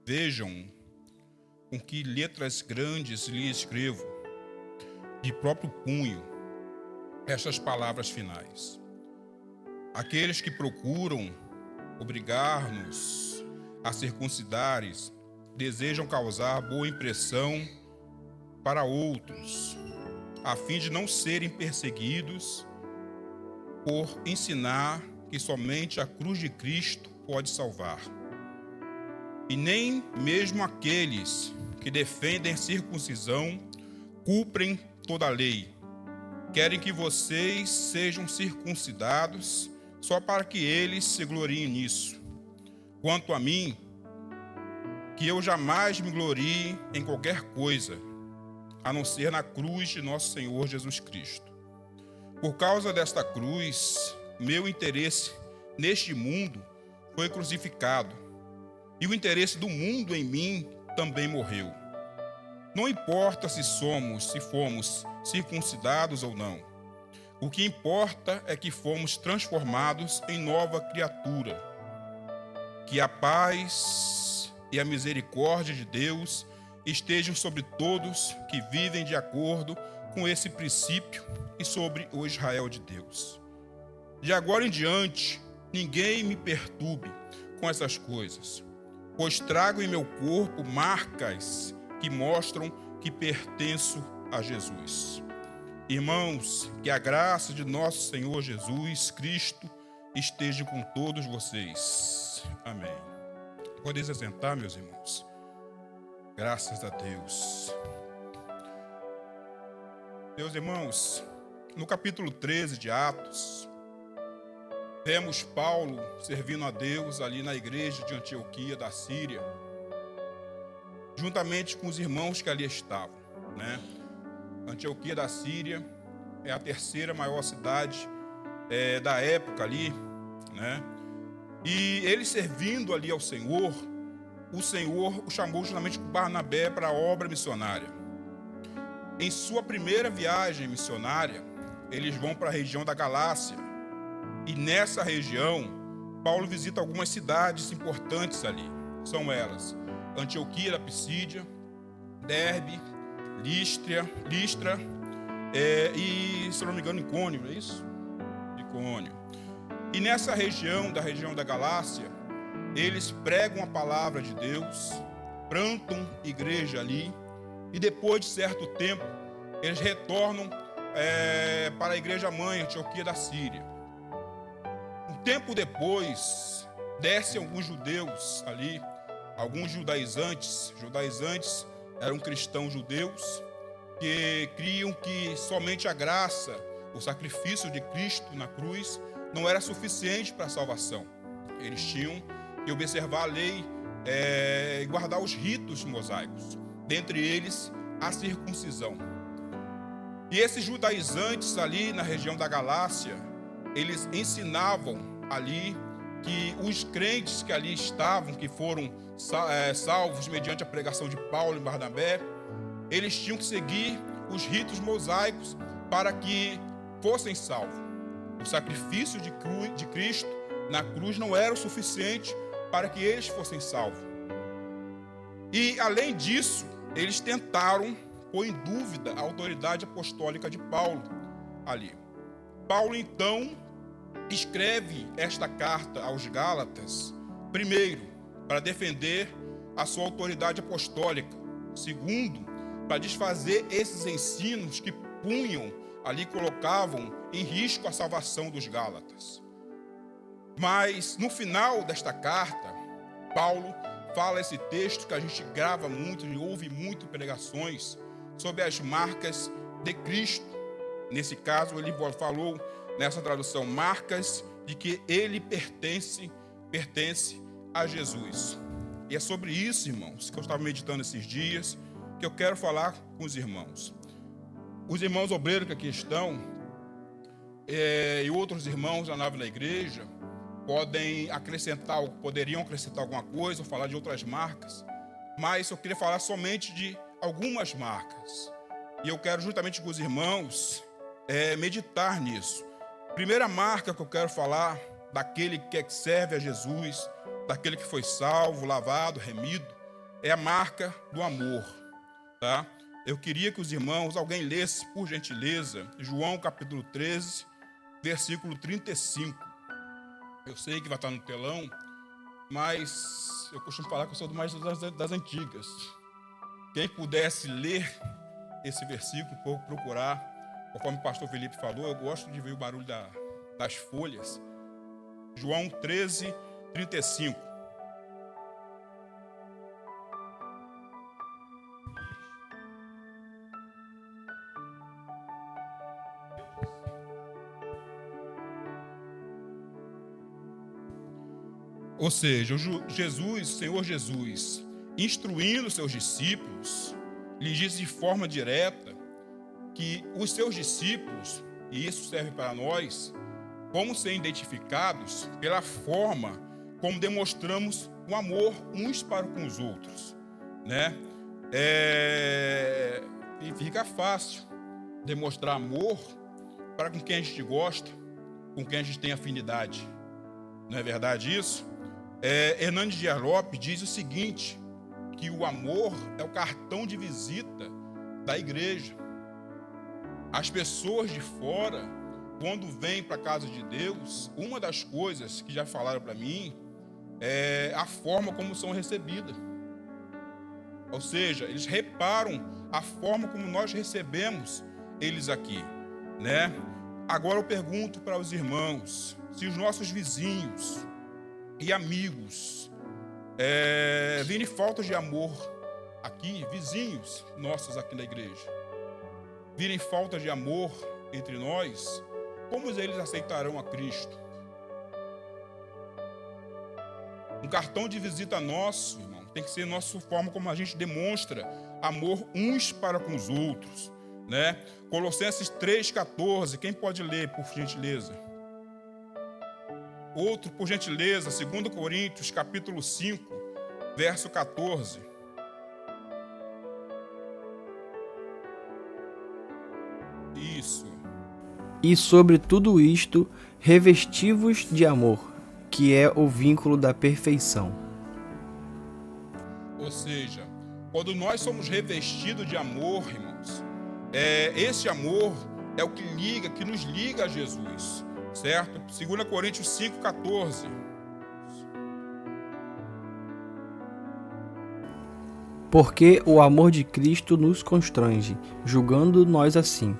Vejam com que letras grandes lhe escrevo, de próprio punho, estas palavras finais. Aqueles que procuram obrigar-nos a circuncidares desejam causar boa impressão para outros, a fim de não serem perseguidos por ensinar que somente a cruz de Cristo pode salvar. E nem mesmo aqueles que defendem circuncisão cumprem toda a lei. Querem que vocês sejam circuncidados só para que eles se gloriem nisso. Quanto a mim, que eu jamais me glorie em qualquer coisa, a não ser na cruz de nosso Senhor Jesus Cristo. Por causa desta cruz, meu interesse neste mundo foi crucificado, e o interesse do mundo em mim também morreu. Não importa se fomos circuncidados ou não. O que importa é que fomos transformados em nova criatura. Que a paz e a misericórdia de Deus estejam sobre todos que vivem de acordo com esse princípio e sobre o Israel de Deus. De agora em diante, ninguém me perturbe com essas coisas, pois trago em meu corpo marcas que mostram que pertenço a Jesus. Irmãos, que a graça de nosso Senhor Jesus Cristo esteja com todos vocês. Amém. Podem se sentar, meus irmãos. Graças a Deus. Meus irmãos, no capítulo 13 de Atos, vemos Paulo servindo a Deus ali na igreja de Antioquia da Síria, juntamente com os irmãos que ali estavam, né? Antioquia da Síria é a terceira maior cidade da época ali, né? E ele servindo ali ao Senhor, o Senhor o chamou justamente por Barnabé para a obra missionária. Em sua primeira viagem missionária, eles vão para a região da Galácia. E nessa região, Paulo visita algumas cidades importantes ali. São elas: Antioquia da Pisídia, Derbe, Listra e, se não me engano, Icônio, não é isso? Icônio. E nessa região da Galácia, eles pregam a palavra de Deus, plantam igreja ali, e depois de certo tempo, eles retornam para a igreja mãe, Antioquia da Síria. Um tempo depois, descem alguns judeus ali, alguns judaizantes eram cristãos judeus, que criam que somente a graça, o sacrifício de Cristo na cruz, não era suficiente para a salvação. Eles tinham que observar a lei e guardar os ritos mosaicos, dentre eles a circuncisão. E esses judaizantes ali na região da Galácia, eles ensinavam ali que os crentes que ali estavam, que foram salvos mediante a pregação de Paulo e Barnabé, eles tinham que seguir os ritos mosaicos para que fossem salvos. O sacrifício de Cristo na cruz não era o suficiente para que eles fossem salvos. E, além disso, eles tentaram pôr em dúvida a autoridade apostólica de Paulo ali. Paulo, então, escreve esta carta aos Gálatas, primeiro, para defender a sua autoridade apostólica. Segundo, para desfazer esses ensinos que punham ali, colocavam em risco a salvação dos Gálatas. Mas, no final desta carta, Paulo fala esse texto que a gente grava muito e ouve muito em pregações sobre as marcas de Cristo. Nesse caso, ele falou, nessa tradução, marcas de que ele pertence a Jesus. E é sobre isso, irmãos, que eu estava meditando esses dias, que eu quero falar com os irmãos. Os irmãos obreiros que aqui estão, e outros irmãos da nave da igreja, poderiam acrescentar alguma coisa, ou falar de outras marcas, mas eu queria falar somente de algumas marcas. E eu quero, juntamente com os irmãos, meditar nisso. Primeira marca que eu quero falar, daquele que serve a Jesus, daquele que foi salvo, lavado, remido, é a marca do amor, tá? Eu queria que os irmãos, alguém lesse, por gentileza, João capítulo 13, versículo 35. Eu sei que vai estar no telão, mas eu costumo falar que eu sou mais das antigas. Quem pudesse ler esse versículo, procurar, conforme o pastor Felipe falou, eu gosto de ver o barulho das folhas. João 13, 35. Ou seja, o Senhor Jesus, instruindo seus discípulos, lhes disse de forma direta que os seus discípulos, e isso serve para nós, como ser identificados pela forma como demonstramos o amor uns para com os outros, né? E fica fácil demonstrar amor para com quem a gente gosta, com quem a gente tem afinidade. Não é verdade isso? Hernandes Dias Lopes diz o seguinte, que o amor é o cartão de visita da igreja. As pessoas de fora, quando vêm para a casa de Deus, uma das coisas que já falaram para mim é a forma como são recebidas. Ou seja, eles reparam a forma como nós recebemos eles aqui, né? Agora eu pergunto para os irmãos, se os nossos vizinhos e amigos virem falta de amor aqui, vizinhos nossos aqui na igreja, virem falta de amor entre nós, como eles aceitarão a Cristo? Um cartão de visita nosso, irmão, tem que ser a nossa forma como a gente demonstra amor uns para com os outros, né? Colossenses 3,14, quem pode ler, por gentileza? Outro, por gentileza, 2 Coríntios, capítulo 5, verso 14. Isso. E sobre tudo isto, revesti-vos de amor, que é o vínculo da perfeição. Ou seja, quando nós somos revestidos de amor, irmãos, esse amor é o que nos liga a Jesus, certo? 2 Coríntios 5,14. Porque o amor de Cristo nos constrange, julgando nós assim,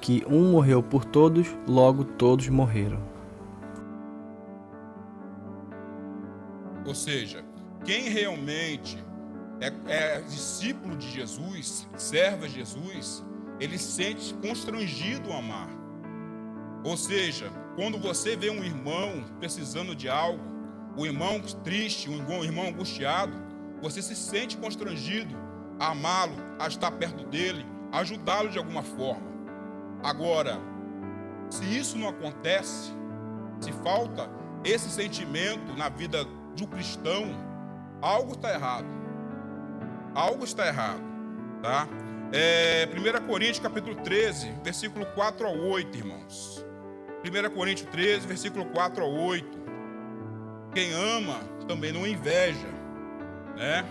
que um morreu por todos, logo todos morreram. Ou seja, quem realmente é discípulo de Jesus, serve a Jesus, ele se sente constrangido a amar. Ou seja, quando você vê um irmão precisando de algo, um irmão triste, um irmão angustiado, você se sente constrangido a amá-lo, a estar perto dele, a ajudá-lo de alguma forma. Agora, se isso não acontece, se falta esse sentimento na vida do cristão, algo está errado. Algo está errado, tá? 1 Coríntios capítulo 13, versículo 4 a 8, irmãos. 1 Coríntios 13, versículo 4 a 8. Quem ama também não inveja, né?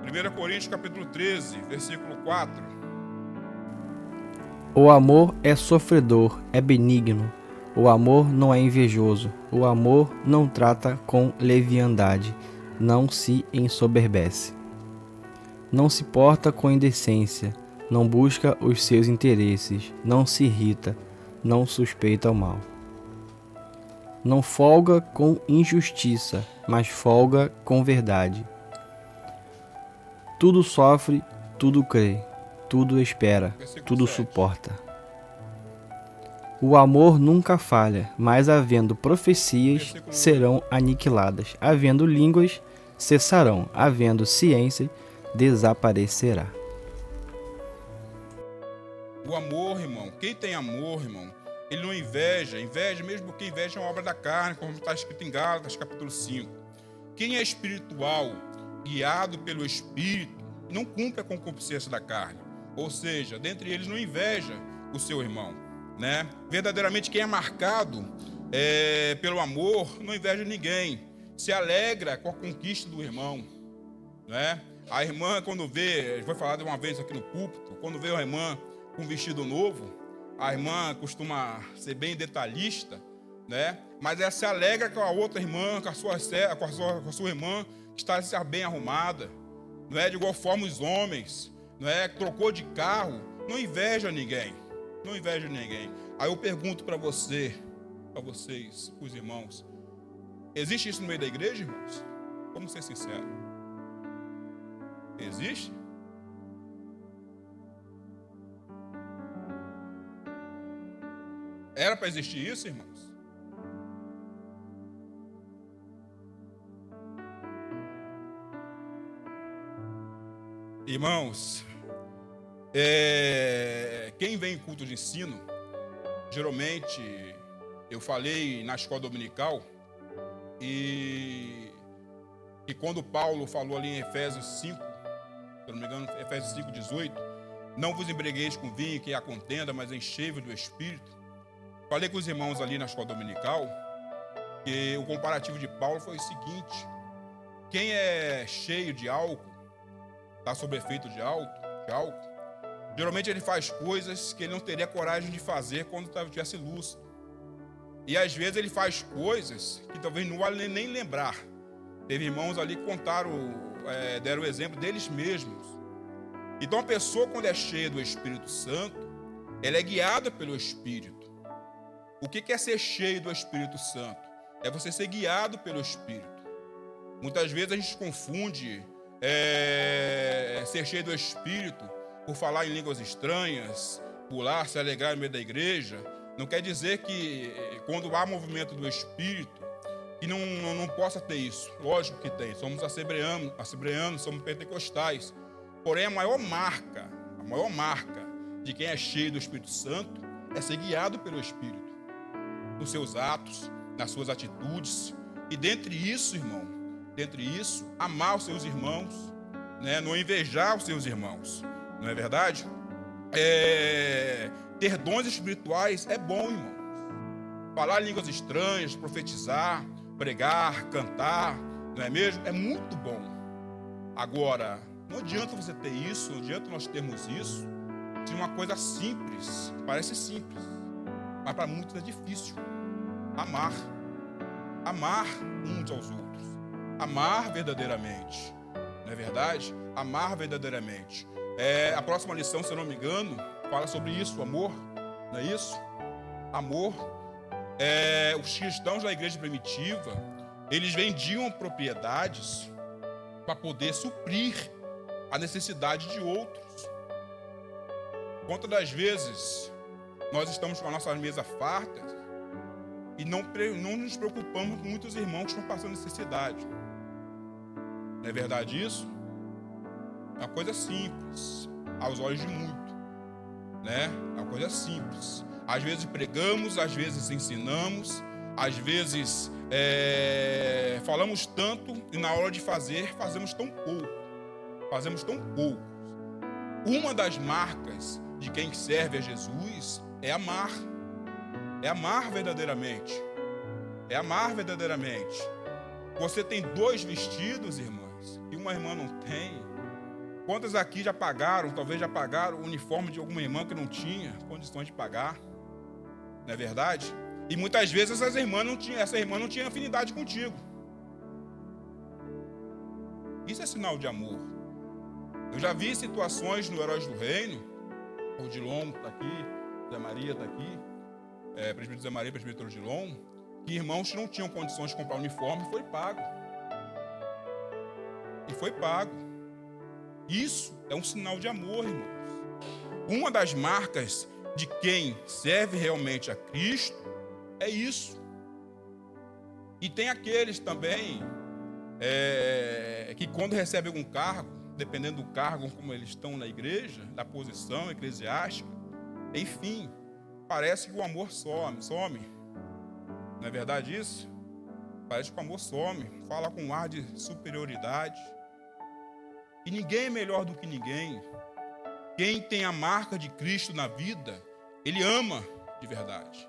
1 Coríntios capítulo 13, versículo 4. O amor é sofredor, é benigno. O amor não é invejoso. O amor não trata com leviandade. Não se ensoberbece. Não se porta com indecência. Não busca os seus interesses. Não se irrita. Não suspeita o mal. Não folga com injustiça, mas folga com verdade. Tudo sofre, tudo crê, tudo espera, tudo suporta. O amor nunca falha, mas havendo profecias, serão aniquiladas. Havendo línguas, cessarão. Havendo ciência, desaparecerá. O amor, irmão, quem tem amor, irmão, ele não inveja mesmo porque inveja é uma obra da carne, como está escrito em Gálatas, capítulo 5. Quem é espiritual, guiado pelo Espírito, não cumpre a concupiscência da carne. Ou seja, dentre eles não inveja o seu irmão, né? Verdadeiramente quem é marcado pelo amor, não inveja ninguém. se alegra com a conquista do irmão, né? A irmã, quando vê, foi falado uma vez aqui no púlpito, quando vê a irmã com um vestido novo, a irmã costuma ser bem detalhista, né? Mas ela se alegra com a outra irmã, com a sua irmã, que está bem arrumada, não é? De igual forma os homens, não é? Trocou de carro, não inveja ninguém, não inveja ninguém. Aí eu pergunto para vocês, os irmãos, existe isso no meio da igreja, irmãos? Vamos ser sinceros. Existe? Era para existir isso, irmãos? Irmãos, quem vem em culto de ensino, geralmente, eu falei na escola dominical, e quando Paulo falou ali em Efésios 5, se eu não me engano, Efésios 5:18, não vos embriagueis com vinho, que há contenda, mas enchei-vos do Espírito. Falei com os irmãos ali na escola dominical, que o comparativo de Paulo foi o seguinte: quem é cheio de álcool, está sob efeito de álcool, geralmente ele faz coisas que ele não teria coragem de fazer quando estivesse lúcido. E às vezes ele faz coisas que talvez não vale nem lembrar. Teve irmãos ali que contaram, deram o exemplo deles mesmos. Então a pessoa, quando é cheia do Espírito Santo, ela é guiada pelo Espírito. O que é ser cheio do Espírito Santo? É você ser guiado pelo Espírito. Muitas vezes a gente confunde ser cheio do Espírito por falar em línguas estranhas, pular, se alegrar no meio da igreja. Não quer dizer que quando há movimento do Espírito, que não possa ter isso. Lógico que tem. Somos assembleanos, somos pentecostais. Porém, a maior marca de quem é cheio do Espírito Santo é ser guiado pelo Espírito. Nos seus atos, nas suas atitudes. E dentre isso, irmão, amar os seus irmãos, né? Não invejar os seus irmãos. Não é verdade? Ter dons espirituais é bom, irmãos. Falar línguas estranhas, profetizar, pregar, cantar, não é mesmo? É muito bom. Agora, não adianta você ter isso, não adianta nós termos isso, de uma coisa simples, parece simples, mas para muitos é difícil. Amar uns aos outros, amar verdadeiramente, não é verdade? Amar verdadeiramente. A próxima lição, se eu não me engano, fala sobre isso, amor, não é isso? Amor. Os cristãos da igreja primitiva, eles vendiam propriedades para poder suprir a necessidade de outros. Quantas das vezes nós estamos com a nossa mesa farta e não nos preocupamos com muitos irmãos que estão passando necessidade? Não é verdade isso? É uma coisa simples, aos olhos de muito, né? É uma coisa simples. Às vezes pregamos, às vezes ensinamos, às vezes falamos tanto e na hora de fazer, fazemos tão pouco. Uma das marcas de quem serve a Jesus é amar. É amar verdadeiramente. Você tem 2 vestidos, irmãs, e uma irmã não tem. Quantas aqui talvez já pagaram o uniforme de alguma irmã que não tinha condições de pagar? Não é verdade? E muitas vezes essa irmã não tinha afinidade contigo. Isso é sinal de amor. Eu já vi situações no Heróis do Reino, o Odilon está aqui, Zé Maria está aqui, presbítero Zé Maria, presbítero Odilon, que irmãos que não tinham condições de comprar uniforme, foi pago. Isso é um sinal de amor, irmãos. Uma das marcas de quem serve realmente a Cristo é isso. E tem aqueles também que quando recebem algum cargo, dependendo do cargo como eles estão na igreja, da posição eclesiástica, enfim, parece que o amor some. Não é verdade isso? Parece que o amor some, fala com um ar de superioridade. E ninguém é melhor do que ninguém. Quem tem a marca de Cristo na vida, ele ama de verdade.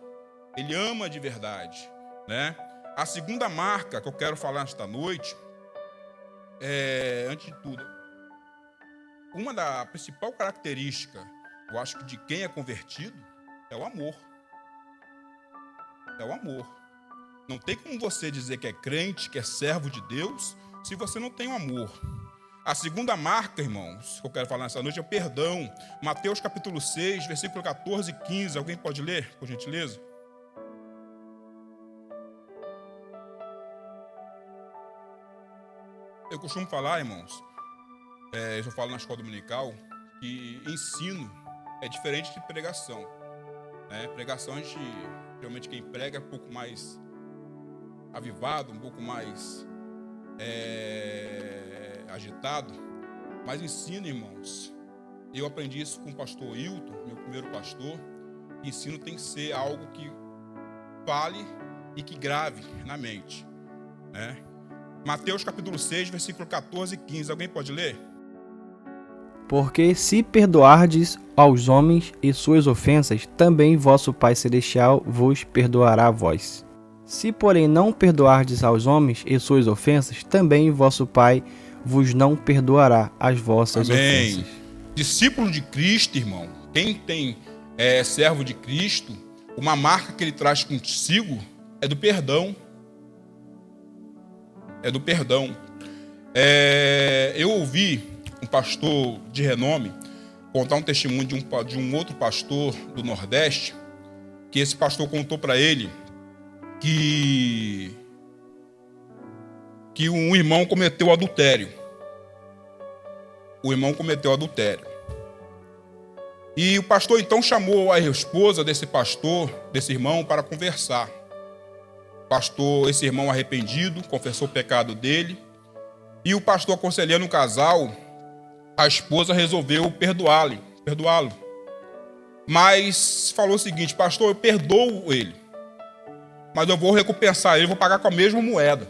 Né? A segunda marca que eu quero falar esta noite antes de tudo, uma da principal característica, eu acho que de quem é convertido, é o amor. É o amor. Não tem como você dizer que é crente, que é servo de Deus, se você não tem o amor. A segunda marca, irmãos, que eu quero falar nessa noite é o perdão. Mateus capítulo 6, versículo 14 e 15. Alguém pode ler, por gentileza? Eu costumo falar, irmãos, eu falo na escola dominical, que ensino é diferente de pregação. Pregação, a gente, realmente quem prega é um pouco mais avivado, um pouco mais agitado. Mas ensino, irmãos, eu aprendi isso com o pastor Hilton, meu primeiro pastor. Ensino tem que ser algo que fale e que grave na mente, né? Mateus capítulo 6, versículo 14 e 15. Alguém pode ler? Porque se perdoardes aos homens e suas ofensas, também vosso Pai Celestial vos perdoará a vós. Se, porém, não perdoardes aos homens e suas ofensas, também vosso Pai vos não perdoará as vossas ofensas. Discípulo de Cristo, irmão, quem tem servo de Cristo, uma marca que ele traz consigo é do perdão. É do perdão. Eu ouvi um pastor de renome contar um testemunho de um outro pastor do Nordeste, que esse pastor contou para ele que um irmão cometeu adultério. O irmão cometeu adultério. E o pastor então chamou a esposa desse pastor, desse irmão, para conversar. Esse irmão arrependido, confessou o pecado dele. E o pastor aconselhando o casal, a esposa resolveu perdoá-lo. Mas falou o seguinte: pastor, eu perdoo ele, mas eu vou recompensar ele, vou pagar com a mesma moeda.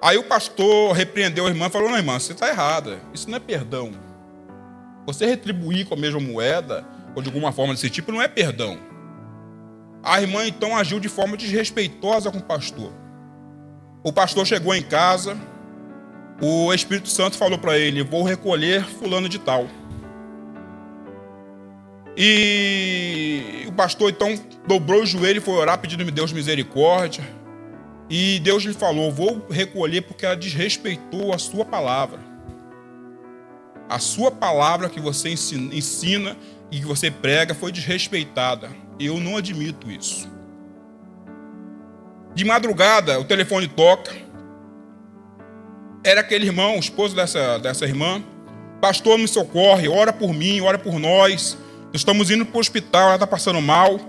Aí o pastor repreendeu a irmã e falou: não, irmã, você está errada, isso não é perdão. Você retribuir com a mesma moeda, ou de alguma forma desse tipo, não é perdão. A irmã então agiu de forma desrespeitosa com o pastor. O pastor chegou em casa, o Espírito Santo falou para ele: vou recolher fulano de tal. E o pastor então dobrou o joelho e foi orar pedindo a Deus misericórdia. E Deus lhe falou: vou recolher porque ela desrespeitou a sua palavra. A sua palavra que você ensina e que você prega foi desrespeitada. Eu não admito isso. De madrugada, o telefone toca. Era aquele irmão, o esposo dessa irmã. Pastor, me socorre, ora por mim, ora por nós. Estamos indo para o hospital, ela está passando mal.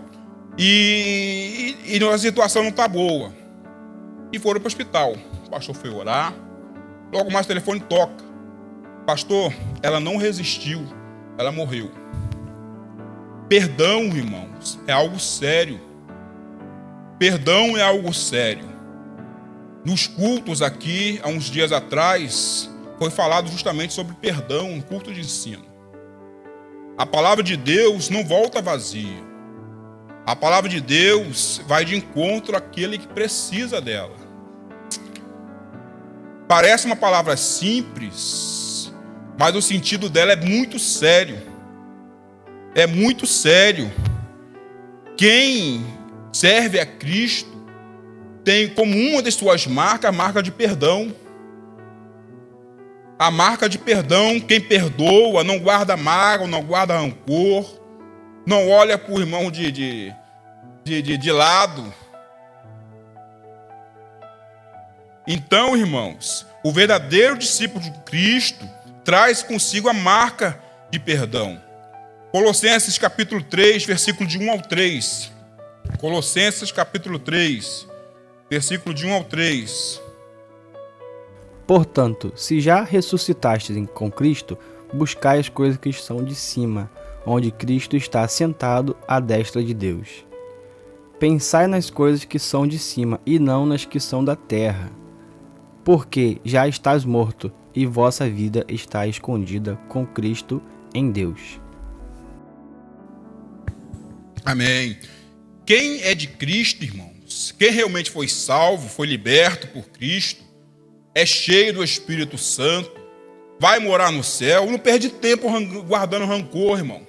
E a situação não está boa. E foram para o hospital. O pastor foi orar. Logo mais o telefone toca. Pastor, ela não resistiu, ela morreu. Perdão, irmãos, é algo sério. Perdão é algo sério. Nos cultos aqui, há uns dias atrás, foi falado justamente sobre perdão, um culto de ensino. A palavra de Deus não volta vazia. A palavra de Deus vai de encontro àquele que precisa dela. Parece uma palavra simples, mas o sentido dela é muito sério. É muito sério. Quem serve a Cristo tem como uma de suas marcas a marca de perdão. A marca de perdão, quem perdoa, não guarda mágoa, não guarda rancor, não olha para o irmão de lado. Então, irmãos, o verdadeiro discípulo de Cristo traz consigo a marca de perdão. Colossenses capítulo 3, versículo de 1 ao 3. Colossenses capítulo 3, versículo de 1 ao 3. Portanto, se já ressuscitastes com Cristo, buscai as coisas que são de cima, onde Cristo está sentado à destra de Deus. Pensai nas coisas que são de cima, e não nas que são da terra. Porque já estás morto, e vossa vida está escondida com Cristo em Deus. Amém. Quem é de Cristo, irmãos, quem realmente foi salvo, foi liberto por Cristo, é cheio do Espírito Santo, vai morar no céu, não perde tempo guardando rancor, irmãos.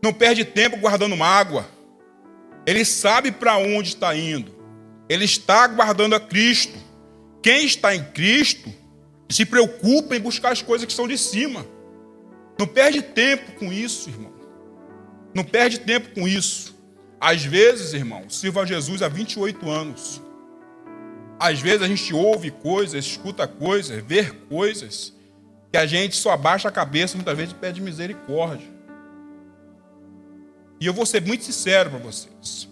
Não perde tempo guardando mágoa. Ele sabe para onde está indo. Ele está aguardando a Cristo. Quem está em Cristo se preocupa em buscar as coisas que são de cima. Não perde tempo com isso, irmão. Não perde tempo com isso. Às vezes, irmão, sirvo a Jesus há 28 anos. Às vezes a gente ouve coisas, escuta coisas, vê coisas, que a gente só abaixa a cabeça, muitas vezes pede misericórdia. E eu vou ser muito sincero para vocês.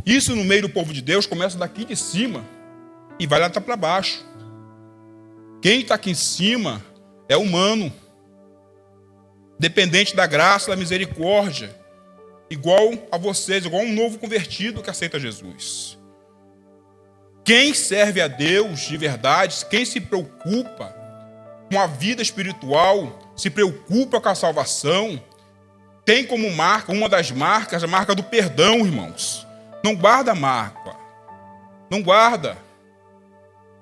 Isso no meio do povo de Deus começa daqui de cima e vai lá para baixo. Quem está aqui em cima é humano, dependente da graça, da misericórdia, igual a vocês, igual um novo convertido que aceita Jesus. Quem serve a Deus de verdade, quem se preocupa com a vida espiritual, se preocupa com a salvação, tem como marca, uma das marcas, a marca do perdão, irmãos. Não guarda mágoa. Não guarda.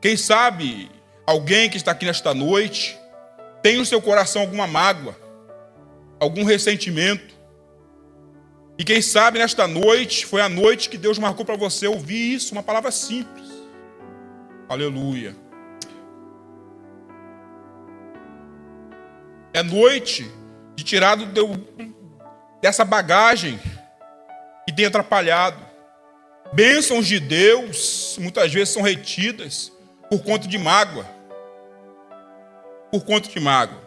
Quem sabe alguém que está aqui nesta noite tem no seu coração alguma mágoa, algum ressentimento. E quem sabe nesta noite foi a noite que Deus marcou para você ouvir isso, uma palavra simples. Aleluia. É noite de tirar dessa bagagem que tem atrapalhado. Bênçãos de Deus muitas vezes são retidas por conta de mágoa. Por conta de mágoa.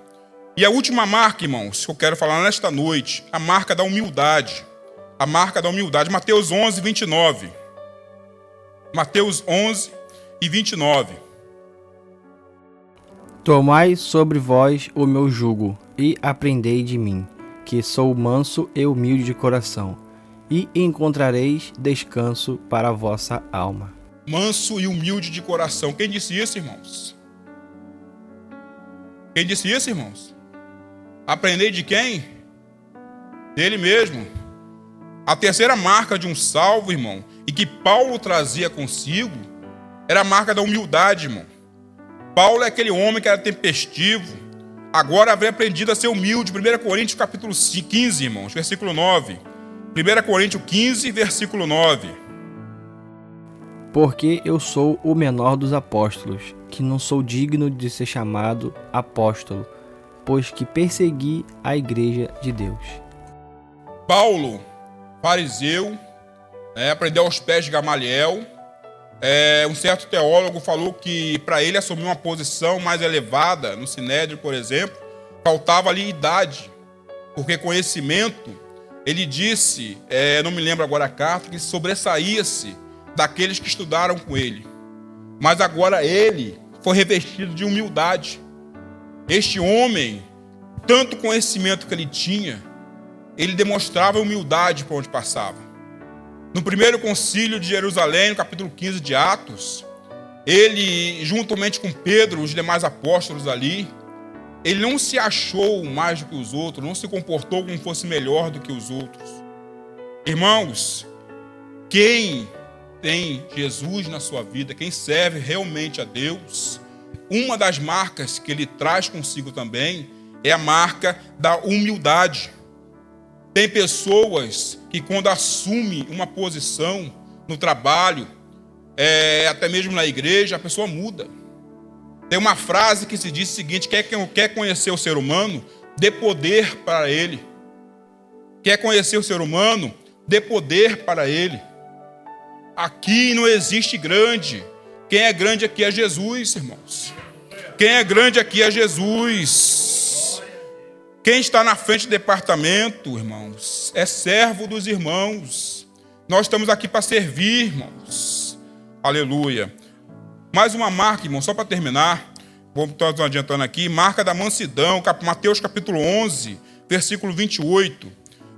E a última marca, irmãos, que eu quero falar nesta noite, a marca da humildade. A marca da humildade. Mateus 11, 29. Mateus 11 e 29. Tomai sobre vós o meu jugo, e aprendei de mim, que sou manso e humilde de coração, e encontrareis descanso para a vossa alma. Manso e humilde de coração. Quem disse isso, irmãos? Quem disse isso, irmãos? Aprendei de quem? Dele mesmo. A terceira marca de um salvo, irmão, e que Paulo trazia consigo, era a marca da humildade, irmão. Paulo é aquele homem que era tempestivo, agora havia aprendido a ser humilde. 1 Coríntios capítulo 15, irmãos, versículo 9. 1 Coríntios 15, versículo 9. Porque eu sou o menor dos apóstolos, que não sou digno de ser chamado apóstolo, pois que persegui a igreja de Deus. Paulo, fariseu, aprendeu aos pés de Gamaliel. Um certo teólogo falou que para ele assumir uma posição mais elevada, no Sinédrio, por exemplo, faltava ali idade, porque conhecimento, ele disse, não me lembro agora a carta, que sobressaía-se daqueles que estudaram com ele. Mas agora ele foi revestido de humildade. Este homem, tanto conhecimento que ele tinha, ele demonstrava humildade por onde passava. No primeiro concílio de Jerusalém, no capítulo 15 de Atos, ele, juntamente com Pedro, os demais apóstolos ali, ele não se achou mais do que os outros, não se comportou como fosse melhor do que os outros. Irmãos, quem tem Jesus na sua vida, quem serve realmente a Deus, uma das marcas que ele traz consigo também é a marca da humildade. Tem pessoas que quando assumem uma posição no trabalho, até mesmo na igreja, a pessoa muda. Tem uma frase que se diz o seguinte: quer conhecer o ser humano, dê poder para ele. Quer conhecer o ser humano, dê poder para ele. Aqui não existe grande. Quem é grande aqui é Jesus, irmãos. Quem é grande aqui é Jesus. Quem está na frente do departamento, irmãos, é servo dos irmãos. Nós estamos aqui para servir, irmãos. Aleluia. Mais uma marca, irmão, só para terminar. Vamos estar adiantando aqui. Marca da mansidão, Mateus capítulo 11, versículo 28.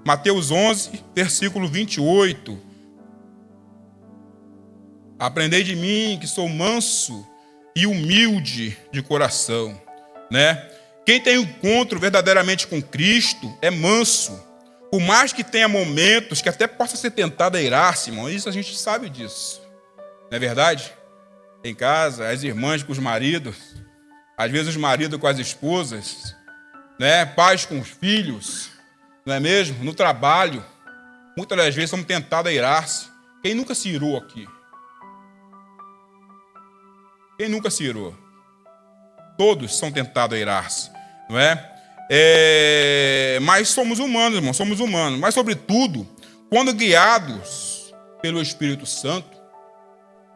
Mateus 11, versículo 28. Aprendei de mim, que sou manso e humilde de coração, né? Quem tem um encontro verdadeiramente com Cristo é manso. Por mais que tenha momentos que até possa ser tentado a irar-se, irmão, isso a gente sabe disso. Não é verdade? Em casa, as irmãs com os maridos, às vezes os maridos com as esposas, né? Pais com os filhos, não é mesmo? No trabalho, muitas das vezes somos tentados a irar-se. Quem nunca se irou aqui? Quem nunca se irou? Todos são tentados a irar-se, não é? Mas somos humanos, irmão, somos humanos. Mas, sobretudo, quando guiados pelo Espírito Santo,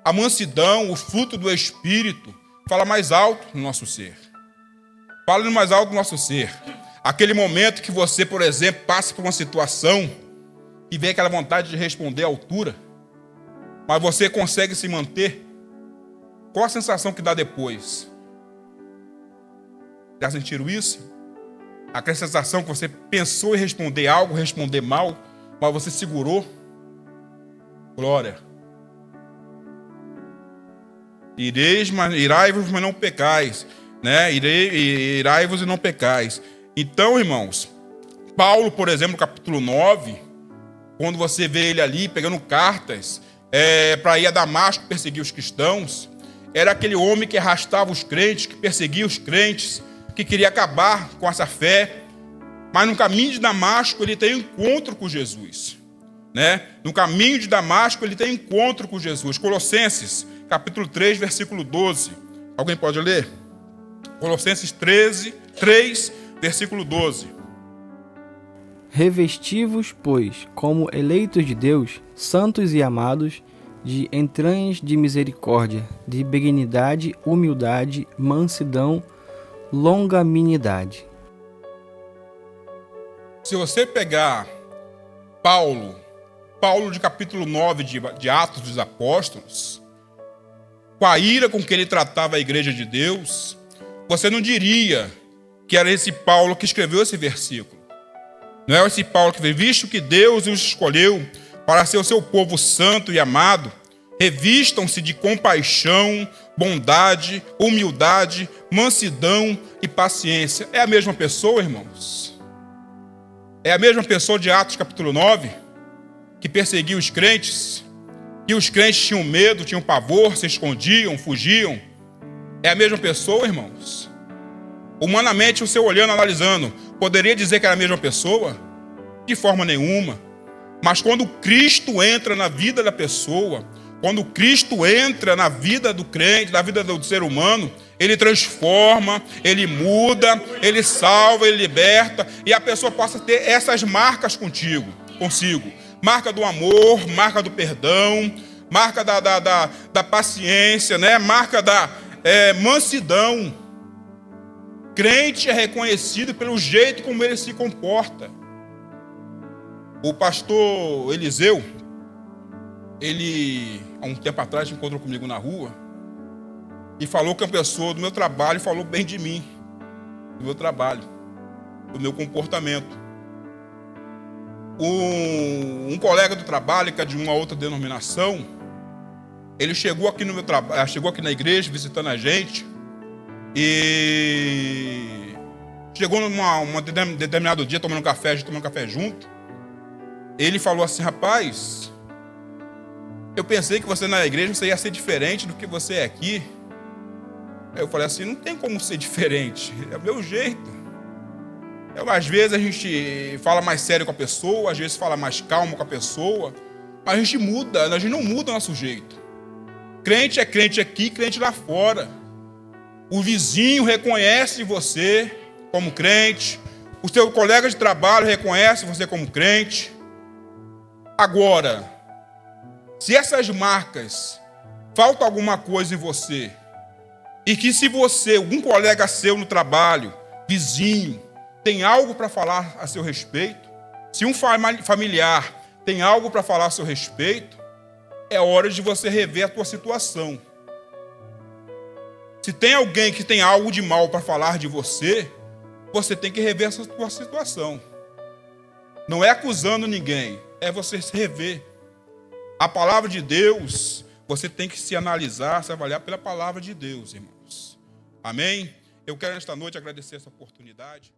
a mansidão, o fruto do Espírito, fala mais alto no nosso ser. Fala mais alto no nosso ser. Aquele momento que você, por exemplo, passa por uma situação e vem aquela vontade de responder à altura, mas você consegue se manter. Qual a sensação que dá depois? Já sentiram isso? Aquela sensação que você pensou em responder algo, responder mal, mas você segurou. Glória. Irai-vos, mas não pecais, né? Irai-vos e não pecais. Então, irmãos, Paulo, por exemplo, no capítulo 9, quando você vê ele ali pegando cartas para ir a Damasco perseguir os cristãos, era aquele homem que arrastava os crentes, que perseguia os crentes, que queria acabar com essa fé, mas no caminho de Damasco ele tem um encontro com Jesus, né? No caminho de Damasco ele tem um encontro com Jesus. Colossenses, capítulo 3, versículo 12. Alguém pode ler? Colossenses 3, versículo 12. Revesti-vos, pois, como eleitos de Deus, santos e amados, de entranhas de misericórdia, de benignidade, humildade, mansidão, longanimidade. Se você pegar Paulo de capítulo 9 de Atos dos Apóstolos, com a ira com que ele tratava a igreja de Deus, você não diria que era esse Paulo que escreveu esse versículo. Não é esse Paulo que veio, visto que Deus os escolheu para ser o seu povo santo e amado, revistam-se de compaixão, bondade, humildade, mansidão e paciência. É a mesma pessoa, irmãos? É a mesma pessoa de Atos capítulo 9, que perseguia os crentes, que os crentes tinham medo, tinham pavor, se escondiam, fugiam. É a mesma pessoa, irmãos? Humanamente, o seu olhando, analisando, poderia dizer que era a mesma pessoa? De forma nenhuma. Mas quando Cristo entra na vida da pessoa, quando Cristo entra na vida do crente, na vida do ser humano, ele transforma, ele muda, ele salva, ele liberta, e a pessoa possa ter essas marcas consigo. Marca do amor, marca do perdão, marca da paciência, né? Marca da mansidão. Crente é reconhecido pelo jeito como ele se comporta. O pastor Eliseu, ele, há um tempo atrás, encontrou comigo na rua e falou que uma pessoa do meu trabalho falou bem de mim, do meu trabalho, do meu comportamento. Um colega do trabalho, que é de uma outra denominação, ele chegou aqui no meu trabalho, chegou aqui na igreja visitando a gente e chegou num determinado dia tomando café, a gente tomando café junto. Ele falou assim: rapaz, eu pensei que você na igreja você ia ser diferente do que você é aqui. Aí eu falei assim: não tem como ser diferente, é o meu jeito. Às vezes a gente fala mais sério com a pessoa, às vezes fala mais calmo com a pessoa, mas a gente muda, a gente não muda o nosso jeito. Crente é crente aqui, crente lá fora. O vizinho reconhece você como crente, o seu colega de trabalho reconhece você como crente. Agora, se essas marcas, falta alguma coisa em você, e que se você, algum colega seu no trabalho, vizinho, tem algo para falar a seu respeito, se um familiar tem algo para falar a seu respeito, é hora de você rever a tua situação. Se tem alguém que tem algo de mal para falar de você, você tem que rever essa tua situação. Não é acusando ninguém, é você se rever. A palavra de Deus, você tem que se analisar, se avaliar pela palavra de Deus, irmãos. Amém? Eu quero nesta noite agradecer essa oportunidade.